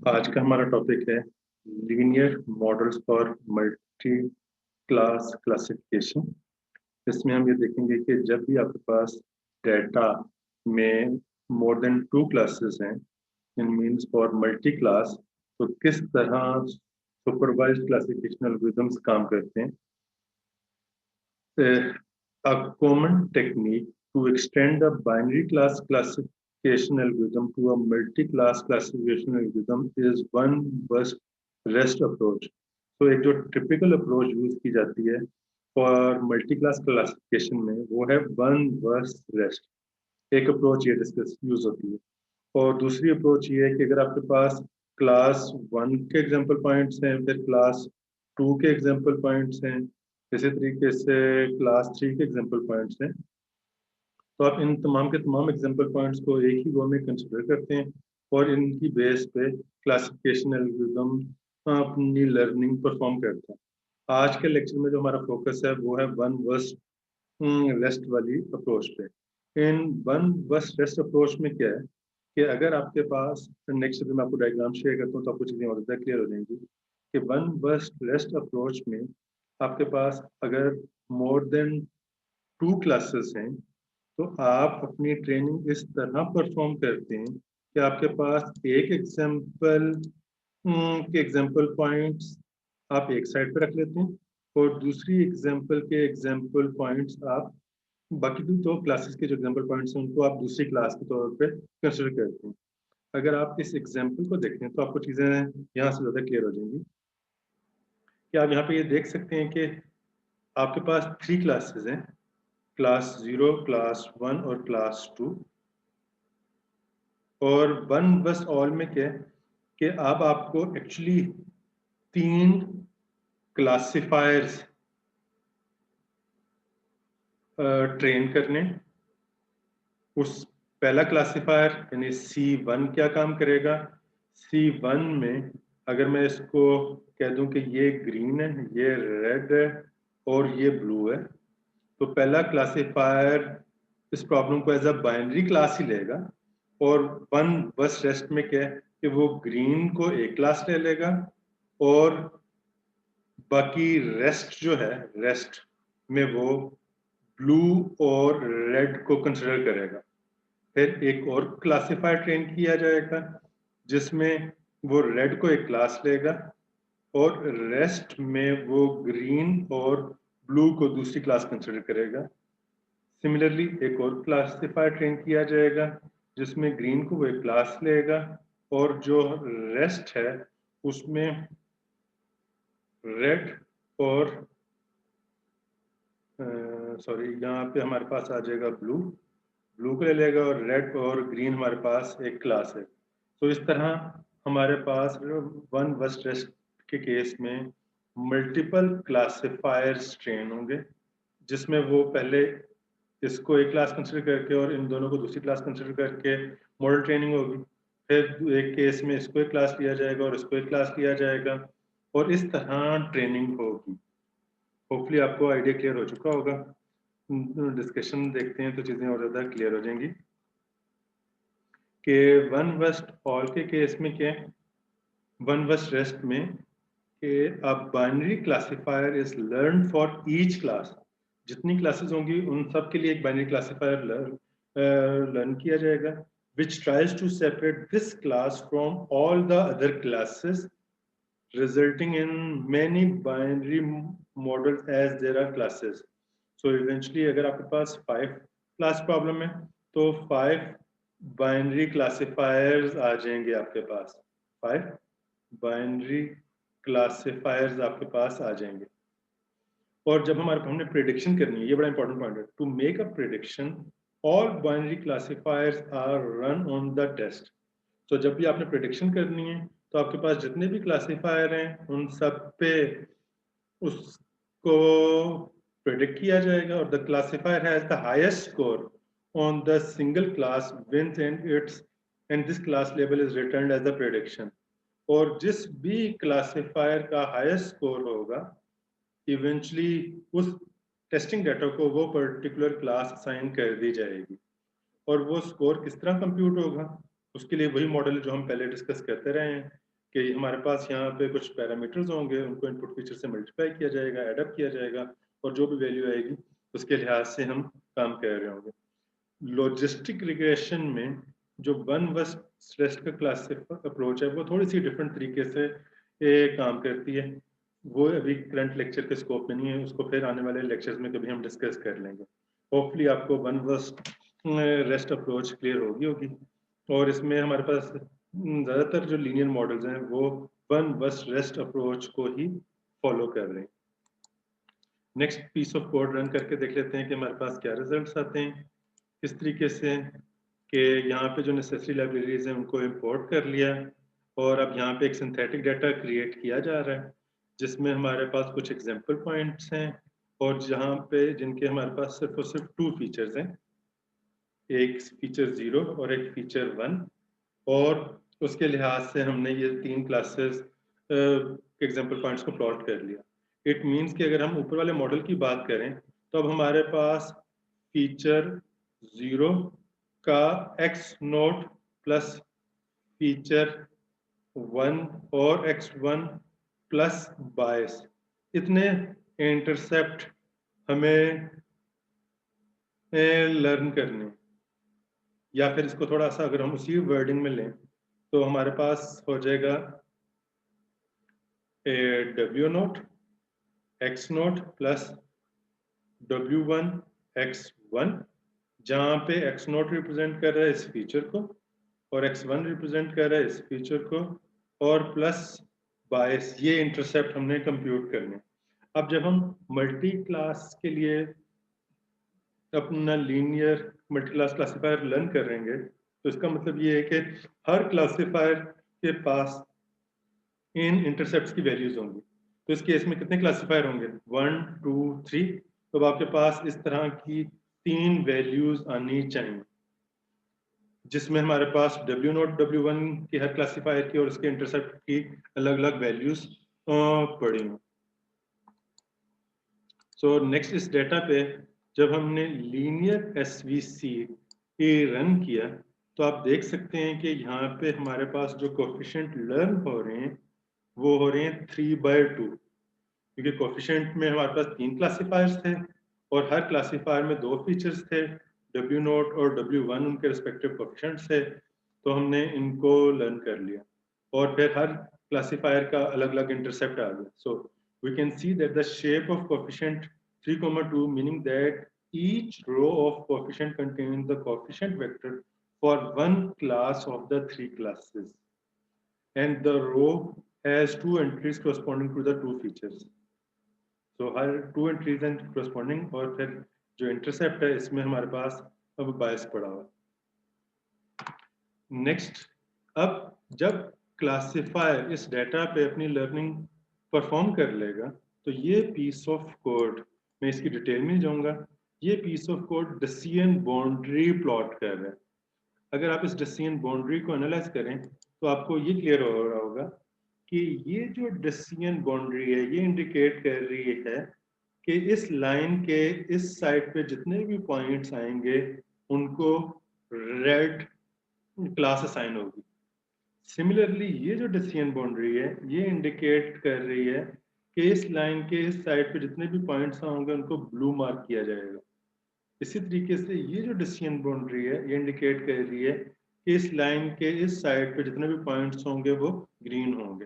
आज का हमारा टॉपिक है linear models for multi class classification. इसमें हम ये देखेंगे कि जब भी आपके पास डेटा में मोर देन टू क्लासेस हैं इन मीन्स फॉर मल्टी क्लास, तो किस तरह सुपरवाइज्ड क्लासिफिकेशन एल्गोरिथम्स काम करते हैं। A common technique to extend a binary class classification algorithm to a multi-class classification algorithm is one first rest approach. तो एक जो typical approach यूज की जाती है फॉर मल्टी क्लास क्लासिफिकेशन में वो है वन वर्स रेस्ट। एक अप्रोच ये डिस्कस यूज होती है। और दूसरी अप्रोच ये है कि अगर आपके पास क्लास वन के एग्जाम्पल पॉइंट्स हैं, फिर क्लास टू के एग्जाम्पल पॉइंट्स हैं, इसी तरीके से क्लास थ्री के एग्जाम्पल पॉइंट्स हैं, तो आप इन तमाम के तमाम एग्जाम्पल पॉइंट्स को एक ही गो में कंसिडर करते हैं और इनकी बेस पे क्लासिफिकेशन एल्गोरिथम अपनी लर्निंग परफॉर्म करता है। आज के लेक्चर में जो हमारा फोकस है वो है वन वर्स्ट रेस्ट वाली अप्रोच पे। In one worst rest approach में क्या है कि अगर आपके पास, नेक्स्ट मैं आपको डायग्राम शेयर करता हूँ तो आपको चीज़ें और ज़्यादा क्लियर हो जाएंगी कि वन वर्स्ट रेस्ट अप्रोच में आपके पास अगर मोर देन टू क्लासेस हैं तो आप अपनी ट्रेनिंग इस तरह परफॉर्म करते हैं कि आपके पास एक एग्जाम्पल के एग्जाम्पल पॉइंट्स आप एक साइड पे रख लेते हैं और दूसरी एग्जाम्पल के एग्जाम्पल पॉइंट्स आप बाकी दो क्लासेस के जो एग्जाम्पल पॉइंट्स हैं उनको आप दूसरी क्लास के तौर पे कंसिडर करते हैं। अगर आप इस एग्जाम्पल को देखें तो आपको चीज़ें यहाँ से ज़्यादा क्लियर हो जाएंगी कि आप यहाँ पे ये देख सकते हैं कि आपके पास थ्री क्लासेस हैं, क्लास जीरो, क्लास वन और क्लास टू। और वन बस ऑल में क्या है कि अब आपको एक्चुअली तीन क्लासिफायर्स ट्रेन करने। उस पहला क्लासिफायर यानी C1 क्या काम करेगा, C1 में अगर मैं इसको कह दूं कि ये ग्रीन है, ये रेड है और ये ब्लू है, तो पहला क्लासिफायर इस प्रॉब्लम को एज अ बाइनरी क्लास ही लेगा और वन बस रेस्ट में क्या है कि वो ग्रीन को एक क्लास ले लेगा और बाकी रेस्ट जो है रेस्ट में वो ब्लू और रेड को कंसिडर करेगा। फिर एक और क्लासिफायर ट्रेन किया जाएगा जिसमें वो रेड को एक क्लास लेगा और रेस्ट में वो ग्रीन और ब्लू को दूसरी क्लास कंसिडर करेगा। सिमिलरली एक और क्लासिफायर ट्रेन किया जाएगा जिसमें ग्रीन को वो एक क्लास लेगा और जो रेस्ट है उसमें रेड और सॉरी यहाँ पे हमारे पास आ जाएगा ब्लू, ब्लू को ले लेगा और रेड और ग्रीन हमारे पास एक क्लास है। तो इस तरह हमारे पास वन वर्स्ट रेस्ट के केस में मल्टीपल क्लासिफायर्स ट्रेन होंगे जिसमें वो पहले इसको एक क्लास कंसिडर करके और इन दोनों को दूसरी क्लास कंसिडर करके मॉडल ट्रेनिंग होगी। फिर एक केस में इसको एक क्लास लिया जाएगा और इसको एक क्लास लिया जाएगा और इस तरह ट्रेनिंग होगी। होपफुली आपको आइडिया क्लियर हो चुका होगा। डिस्कशन देखते हैं तो चीज़ें और ज़्यादा क्लियर हो जाएंगी कि वन वेस्ट ऑल के केस में क्या है, वन वेस्ट रेस्ट में कि a binary classifier is learn for each class. जितनी क्लासेस होंगी उन सब के लिए एक बाइनरी क्लासिफायर लर्न किया जाएगा which tries to separate this class from all the other classes resulting in many binary models as there are classes. So eventually अगर आपके पास 5 क्लास प्रॉब्लम है तो 5 बाइनरी क्लासिफायर्स आ जाएंगे आपके पास, 5 बाइनरी क्लासिफायर्स आपके पास आ जाएंगे। और जब हमने प्रिडिक्शन करनी है, ये बड़ा इंपॉर्टेंट पॉइंट है, to make a prediction all binary classifiers are run on the test. तो जब भी आपने प्रिडिक्शन करनी है तो आपके पास जितने भी क्लासिफायर हैं उन सब पे उसको प्रिडिक्ट किया जाएगा और the classifier has the highest score on the single class wins and this class लेवल is returned as the prediction. और जिस भी क्लासिफायर का हाईएस्ट स्कोर होगा इवेंचुअली उस टेस्टिंग डाटा को वो पर्टिकुलर क्लास असाइन कर दी जाएगी। और वो स्कोर किस तरह कंप्यूट होगा, उसके लिए वही मॉडल जो हम पहले डिस्कस करते रहे हैं कि हमारे पास यहाँ पे कुछ पैरामीटर्स होंगे, उनको इनपुट फीचर से मल्टीप्लाई किया जाएगा, एड अप किया जाएगा और जो भी वैल्यू आएगी उसके लिहाज से हम काम कर रहे होंगे। लॉजिस्टिक रिग्रेशन में जो वन वर्स्ट रेस्ट का क्लासिक अप्रोच है वो थोड़ी सी डिफरेंट तरीके से काम करती है। वो अभी करंट लेक्चर के स्कोप में नहीं है, उसको फिर आने वाले लेक्चर्स में कभी हम डिस्कस कर लेंगे। होपफुली आपको one worst rest approach clear होगी और इसमें हमारे पास ज़्यादातर जो लीनियर मॉडल्स हैं वो वन वर्स्ट रेस्ट अप्रोच को ही फॉलो कर रहे हैं। Next piece of code run करके देख लेते हैं कि हमारे पास क्या रिजल्ट्स आते हैं। किस तरीके से कि यहाँ पे जो नेसेसरी लाइब्रेरीज हैं उनको इंपोर्ट कर लिया और अब यहाँ पे एक सिंथेटिक डाटा क्रिएट किया जा रहा है जिसमें हमारे पास कुछ एग्जांपल पॉइंट्स हैं और जहाँ पे जिनके हमारे पास सिर्फ और सिर्फ 2 फीचर्स हैं, एक फीचर 0 और एक फीचर 1 और उसके लिहाज से हमने ये 3 क्लासेस एग्जांपल पॉइंट्स को प्लॉट कर लिया। इट मींस कि अगर हम ऊपर वाले मॉडल की बात करें तो अब हमारे पास फीचर 0 का x नोट प्लस फीचर 1 और x1 प्लस बायस, इतने इंटरसेप्ट हमें लर्न करने, या फिर इसको थोड़ा सा अगर हम उसी वर्डिंग में लें तो हमारे पास हो जाएगा w note x note plus w1 x1, जहाँ पे x नोट रिप्रेजेंट कर रहा है इस फीचर को और x1 रिप्रेजेंट कर रहा है इस फीचर को और प्लस बायस, ये इंटरसेप्ट हमने कंप्यूट करने। अब जब हम मल्टी क्लास के लिए अपना linear multi class classifier learn करेंगे तो इसका मतलब ये है कि हर क्लासिफायर के पास इन इंटरसेप्ट्स की वैल्यूज होंगी। तो इस केस में कितने क्लासिफायर होंगे? 1 2 3। तो अब आपके पास इस तरह की 3 वैल्यूज आनी चाहिए जिसमें हमारे पास w नोट w1 की हर क्लासिफायर की और उसके इंटरसेप्ट की अलग अलग वैल्यूज पड़ी हों। सो नेक्स्ट इस डाटा पे जब हमने लीनियर एसवीसी रन किया तो आप देख सकते हैं कि यहाँ पे हमारे पास जो कोफिशिएंट लर्न हो रहे हैं वो हो रहे हैं 3/2, क्योंकि कोफिशिएंट में हमारे पास 3 क्लासिफायर्स थे और हर क्लासिफायर में 2 फीचर्स थे, w नोट और w1 उनके रिस्पेक्टिव कोफिशिएंट्स थे। तो हमने इनको लर्न कर लिया और फिर हर क्लासिफायर का अलग अलग इंटरसेप्ट आ गया। सो we can see that the shape of coefficient 3,2, meaning that each row of coefficient contains the coefficient vector for one class of the 3 classes, and the row has 2 entries corresponding to the 2 features. So her 2 entries and corresponding और फिर जो intercept है इसमें हमारे पास अब bias पड़ा हुआ है। नेक्स्ट, अब जब क्लासिफायर इस डाटा पे अपनी लर्निंग परफॉर्म कर लेगा तो ये पीस ऑफ कोड, मैं इसकी डिटेल में जाऊंगा, ये piece of code decision boundary plot कर रहा है। अगर आप इस डिसीजन बाउंड्री को एनालाइज करें तो आपको ये क्लियर हो रहा होगा कि ये जो डिसीजन बाउंड्री है ये इंडिकेट कर रही है कि इस लाइन के इस साइड पे जितने भी पॉइंट्स आएंगे उनको रेड क्लास असाइन होगी। सिमिलरली ये जो डिसीजन बाउंड्री है ये इंडिकेट कर रही है कि इस लाइन के इस साइड पे जितने भी पॉइंट्स होंगे उनको ब्लू मार्क किया जाएगा। इसी तरीके से ये जो डिसीजन बाउंड्री है ये इंडिकेट कर रही है कि इस लाइन के इस साइड पे जितने भी पॉइंट्स होंगे वो ग्रीन होंगे।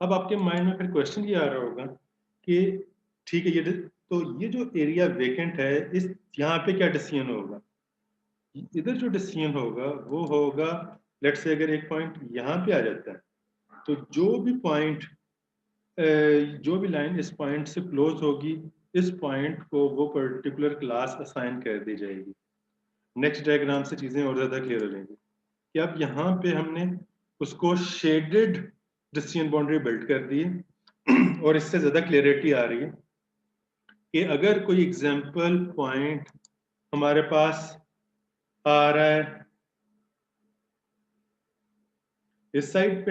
अब आपके माइंड में फिर क्वेश्चन ये आ रहा होगा कि ठीक है, ये जो एरिया वेकेंट है इस यहाँ पे क्या डिसीजन होगा? इधर जो डिसीजन होगा वो होगा, लेट्स से अगर एक पॉइंट यहाँ पे आ जाता है तो जो भी लाइन इस पॉइंट से क्लोज होगी इस पॉइंट को वो पर्टिकुलर क्लास असाइन कर दी जाएगी। नेक्स्ट डायग्राम से चीजें और ज्यादा क्लियर हो जाएंगी कि अब यहाँ पे हमने उसको शेडेड डिसीजन बाउंड्री बिल्ड कर दी है और इससे ज्यादा क्लियरिटी आ रही है कि अगर कोई एग्जांपल पॉइंट हमारे पास आ रहा है इस साइड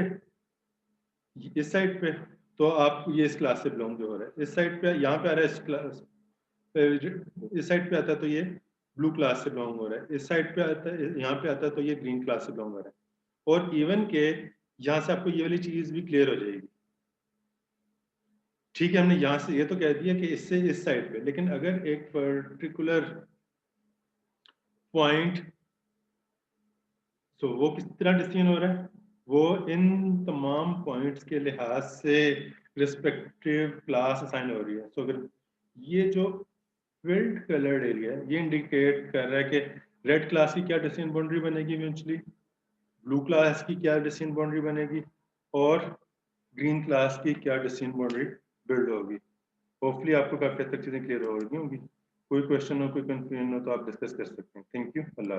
पे तो आप ये इस क्लास से बिलोंग हो रहा है, इस साइड पे यहाँ पे आ रहा है इस क्लास पे, इस साइड पे आता है तो ये ब्लू क्लास से बिलोंग हो रहा है, इस साइड पे आता है यहाँ पे आता है तो ये ग्रीन क्लास से बिलोंग हो रहा है। और इवन के यहाँ से आपको ये वाली चीज भी क्लियर हो जाएगी। ठीक है, हमने यहाँ से ये तो कह दिया कि इससे इस साइड पे, लेकिन अगर एक पर्टिकुलर पॉइंट, तो वो किस तरह डिसीजन हो रहा है, वो इन तमाम पॉइंट्स के लिहाज से रिस्पेक्टिव क्लास असाइन हो रही है। सो अगर ये जो फिल्ड कलर्ड एरिया है, ये इंडिकेट कर रहा है कि रेड क्लास की क्या डिसीजन बाउंड्री बनेगी इवेंचुअली, ब्लू क्लास की क्या डिसीजन बाउंड्री बनेगी, और ग्रीन क्लास की क्या डिसीजन बाउंड्री बिल्ड होगी। होपफुली आपको काफी हद तक चीजें क्लियर हो रही होंगी। कोई क्वेश्चन हो, कोई कंफ्यूजन हो तो आप डिस्कस कर सकते हैं। Thank you. अल्लाह।